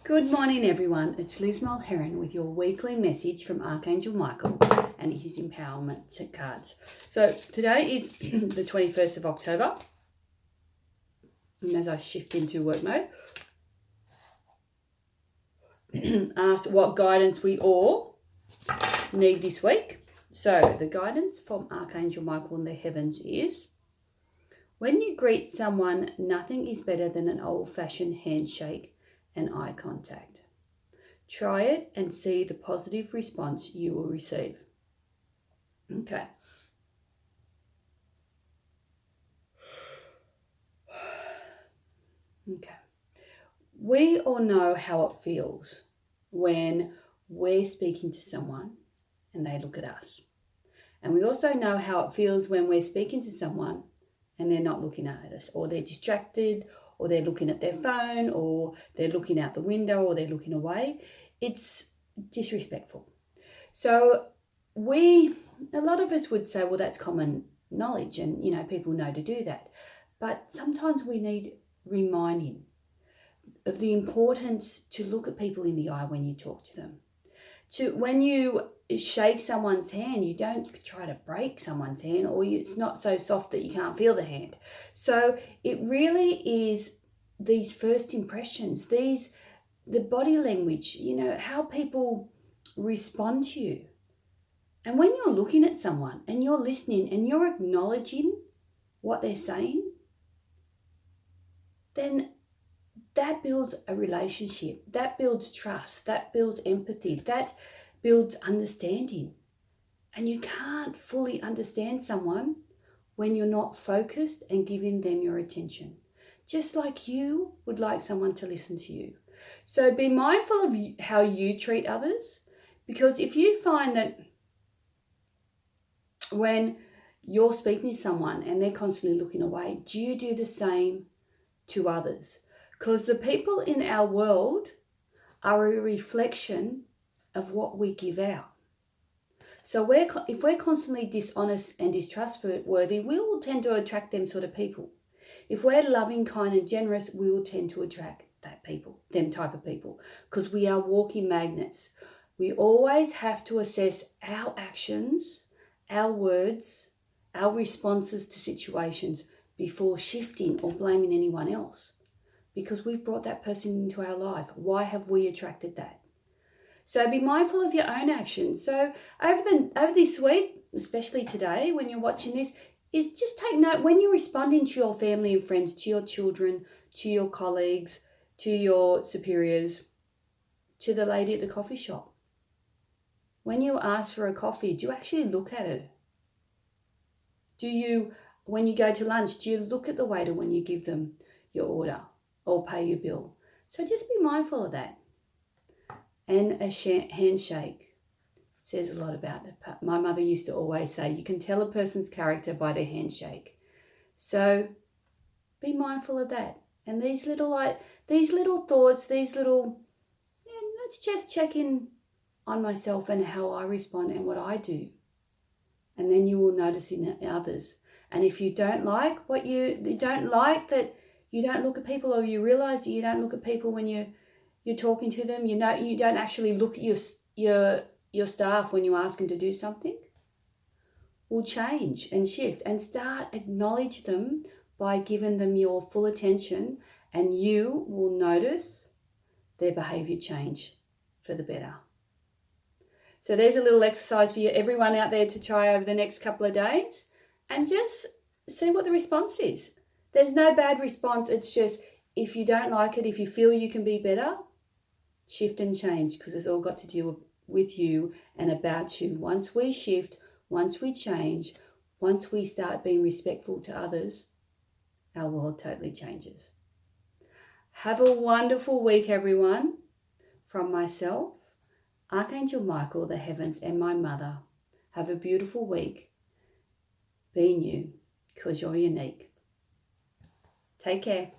Good morning, everyone. It's Liz Mulheron with your weekly message from Archangel Michael and his empowerment cards. So today is the 21st of October. And as I shift into work mode, ask what guidance we all need this week. So the guidance from Archangel Michael in the heavens is: when you greet someone, nothing is better than an old-fashioned handshake and eye contact. Try it and see the positive response you will receive. Okay. We all know how it feels when we're speaking to someone and they look at us. And we also know how it feels when we're speaking to someone and they're not looking at us, or they're distracted, or they're looking at their phone, or they're looking out the window, or they're looking away. It's disrespectful. So a lot of us would say, well, that's common knowledge and, people know to do that. But sometimes we need reminding of the importance to look at people in the eye when you talk to them. When you shake someone's hand, you don't try to break someone's hand, or it's not so soft that you can't feel the hand. So it really is these first impressions, the body language, how people respond to you. And when you're looking at someone and you're listening and you're acknowledging what they're saying, then that builds a relationship, that builds trust, that builds empathy, that builds understanding. And you can't fully understand someone when you're not focused and giving them your attention, just like you would like someone to listen to you. So be mindful of how you treat others, because if you find that when you're speaking to someone and they're constantly looking away, do you do the same to others? Because the people in our world are a reflection of what we give out. So if we're constantly dishonest and distrustworthy, we will tend to attract them sort of people. If we're loving, kind and generous, we will tend to attract them type of people, because we are walking magnets. We always have to assess our actions, our words, our responses to situations before shifting or blaming anyone else, because we've brought that person into our life. Why have we attracted that? So be mindful of your own actions. So over this week, especially today when you're watching this, is just take note when you're responding to your family and friends, to your children, to your colleagues, to your superiors, to the lady at the coffee shop. When you ask for a coffee, do you actually look at her? When you go to lunch, do you look at the waiter when you give them your order or pay your bill? So just be mindful of that. And a handshake says a lot about it. My mother used to always say, you can tell a person's character by their handshake. So be mindful of that. And these little thoughts, let's just check in on myself and how I respond and what I do. And then you will notice in others. And if you don't like you don't like that you don't look at people, or you realize that you don't look at people when you're talking to them, you don't actually look at your staff when you ask them to do something, will change and shift and start acknowledge them by giving them your full attention, and you will notice their behavior change for the better. So there's a little exercise for you, everyone out there, to try over the next couple of days and just see what the response is. There's no bad response. It's just, if you don't like it, if you feel you can be better, shift and change, because it's all got to do with you and about you. Once we shift, once we change, once we start being respectful to others, our world totally changes. Have a wonderful week, everyone. From myself, Archangel Michael, the heavens, and my mother, have a beautiful week. Be you, because you're unique. Take care.